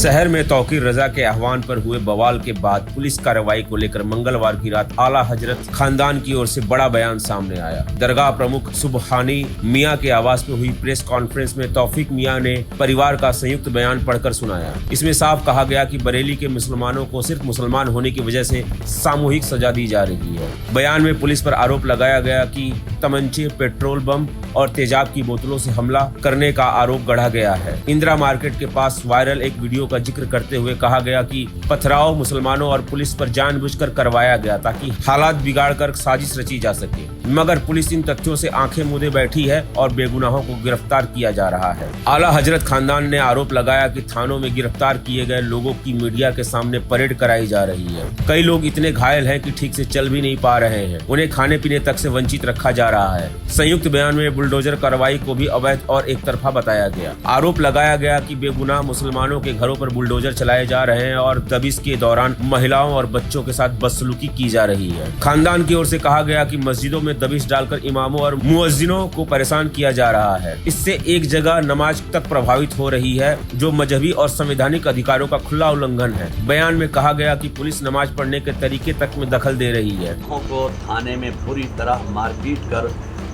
शहर में तौकीर रजा के आह्वान पर हुए बवाल के बाद पुलिस कार्रवाई को लेकर मंगलवार की रात आला हजरत खानदान की ओर से बड़ा बयान सामने आया। दरगाह प्रमुख सुबहानी मियां के आवास में हुई प्रेस कॉन्फ्रेंस में तौफीक मियां ने परिवार का संयुक्त बयान पढ़कर सुनाया। इसमें साफ कहा गया कि बरेली के मुसलमानों को सिर्फ मुसलमान होने की वजह से सामूहिक सजा दी जा रही है। बयान में पुलिस पर आरोप लगाया गया कि तमंचे, पेट्रोल बम और तेजाब की बोतलों से हमला करने का आरोप गढ़ा गया है। इंदिरा मार्केट के पास वायरल एक वीडियो का जिक्र करते हुए कहा गया कि पथराव मुसलमानों और पुलिस पर जानबूझकर करवाया गया ताकि हालात बिगाड़कर साजिश रची जा सके, मगर पुलिस इन तथ्यों से आंखें मूंदे बैठी है और बेगुनाहों को गिरफ्तार किया जा रहा है। आला हजरत खानदान ने आरोप लगाया कि थानों में गिरफ्तार किए गए लोगों की मीडिया के सामने परेड कराई जा रही है। कई लोग इतने घायल हैं कि ठीक से चल भी नहीं पा रहे हैं, उन्हें खाने पीने तक से वंचित रखा जा रहा है। संयुक्त बयान में बुलडोजर कार्रवाई को भी अवैध और एक तरफा बताया गया। आरोप लगाया गया कि बेगुनाह मुसलमानों के घरों पर बुलडोजर चलाए जा रहे हैं और दबिश के दौरान महिलाओं और बच्चों के साथ बदसलूकी की जा रही है। खानदान की ओर से कहा गया कि मस्जिदों में दबिश डालकर इमामों और मुअज्जिनों को परेशान किया जा रहा है। इससे एक जगह नमाज तक प्रभावित हो रही है, जो मजहबी और संवैधानिक अधिकारों का खुला उल्लंघन है। बयान में कहा गया कि पुलिस नमाज पढ़ने के तरीके तक में दखल दे रही है। को थाने में पूरी तरह मारपीट कर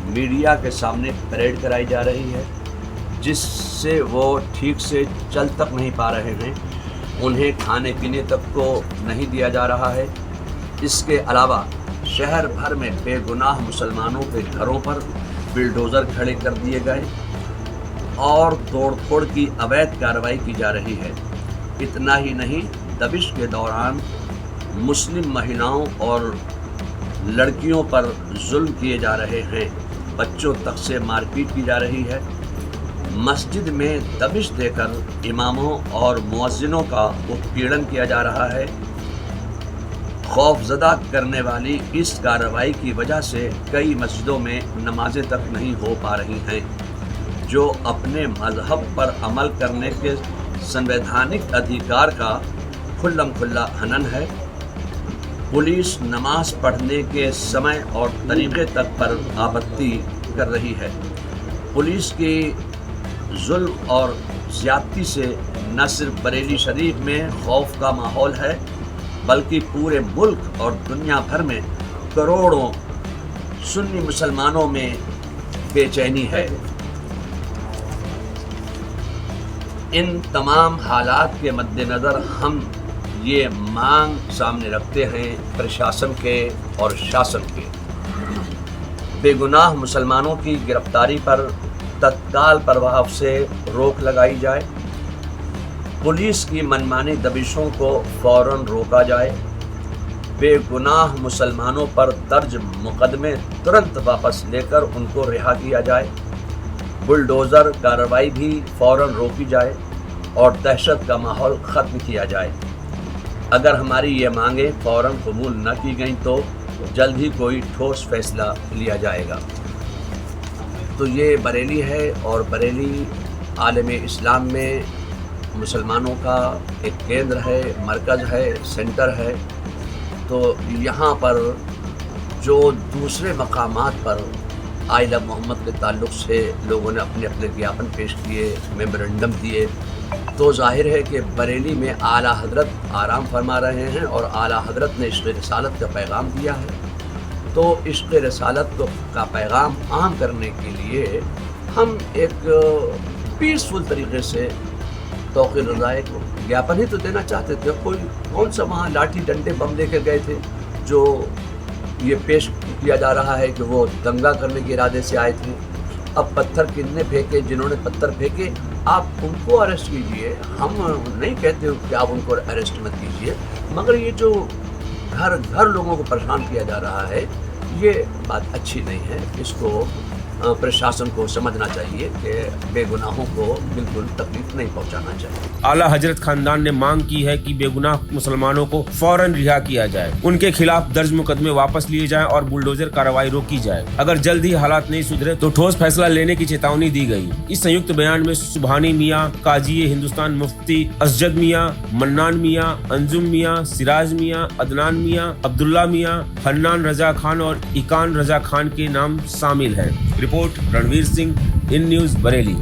मीडिया के सामने परेड कराई जा रही है, जिससे वो ठीक से चल तक नहीं पा रहे हैं। उन्हें खाने पीने तक को नहीं दिया जा रहा है। इसके अलावा शहर भर में बेगुनाह मुसलमानों के घरों पर बुलडोज़र खड़े कर दिए गए और तोड़फोड़ की अवैध कार्रवाई की जा रही है। इतना ही नहीं, दबिश के दौरान मुस्लिम महिलाओं और लड़कियों पर जुल्म किए जा रहे हैं। बच्चों तक से मारपीट की जा रही है। मस्जिद में दबिश देकर इमामों और मुअज्जिनों का उत्पीड़न किया जा रहा है। खौफजदा करने वाली इस कार्रवाई की वजह से कई मस्जिदों में नमाजें तक नहीं हो पा रही हैं, जो अपने मजहब पर अमल करने के संवैधानिक अधिकार का खुल्लम-खुल्ला हनन है। पुलिस नमाज पढ़ने के समय और तरीक़े तक पर आपत्ति कर रही है। पुलिस की जुल्म और ज़्यादती से न सिर्फ बरेली शरीफ में खौफ का माहौल है, बल्कि पूरे मुल्क और दुनिया भर में करोड़ों सुन्नी मुसलमानों में बेचैनी है। इन तमाम हालात के मद्देनज़र हम ये मांग सामने रखते हैं प्रशासन के और शासन के, बेगुनाह मुसलमानों की गिरफ्तारी पर तत्काल प्रभाव से रोक लगाई जाए। पुलिस की मनमानी दबिशों को फ़ौरन रोका जाए। बेगुनाह मुसलमानों पर दर्ज मुकदमे तुरंत वापस लेकर उनको रिहा किया जाए। बुलडोज़र कार्रवाई भी फ़ौरन रोकी जाए और दहशत का माहौल ख़त्म किया जाए। अगर हमारी ये मांगें फ़ौरन कबूल न की गई तो जल्द ही कोई ठोस फैसला लिया जाएगा। तो ये बरेली है और बरेली आलम इस्लाम में मुसलमानों का एक केंद्र है, मरकज़ है, सेंटर है। तो यहाँ पर जो दूसरे मकामात पर आइला मोहम्मद के ताल्लुक़ से लोगों ने अपने अपने ज्ञापन पेश किए, मेमोरेंडम दिए, तो जाहिर है कि बरेली में आला हज़रत आराम फरमा रहे हैं और आला हज़रत ने इश्क़ रिसालत का पैगाम दिया है। तो इश्क़ रिसालत का पैगाम आम करने के लिए हम एक पीसफुल तरीक़े से तौक़ीर रज़ा को ज्ञापन ही तो देना चाहते थे। कौन सा वहाँ लाठी डंडे बम लेकर गए थे जो ये पेश किया जा रहा है कि वो दंगा करने के इरादे से आए थे। अब पत्थर कितने फेंके, जिन्होंने पत्थर फेंके आप उनको अरेस्ट कीजिए। हम नहीं कहते कि आप उनको अरेस्ट मत कीजिए, मगर ये जो घर घर लोगों को परेशान किया जा रहा है, ये बात अच्छी नहीं है। इसको प्रशासन को समझना चाहिए कि बेगुनाहों को बिल्कुल तकलीफ नहीं पहुंचाना चाहिए। आला हजरत खानदान ने मांग की है कि बेगुनाह मुसलमानों को फौरन रिहा किया जाए, उनके खिलाफ दर्ज मुकदमे वापस लिए जाएं और बुलडोजर कार्रवाई रोकी जाए। अगर जल्द ही हालात नहीं सुधरे तो ठोस फैसला लेने की चेतावनी दी गई। इस संयुक्त बयान में सुबहानी मियां, काजी हिंदुस्तान मुफ्ती असजद मियां, मन्नान मियां, अंजुम मियां, सिराज मियां, अदनान मियां, अब्दुल्ला मियां, हन्नान रजा खान और इकान रजा खान के नाम शामिल हैं। Report Ranveer Singh, in news Bareilly.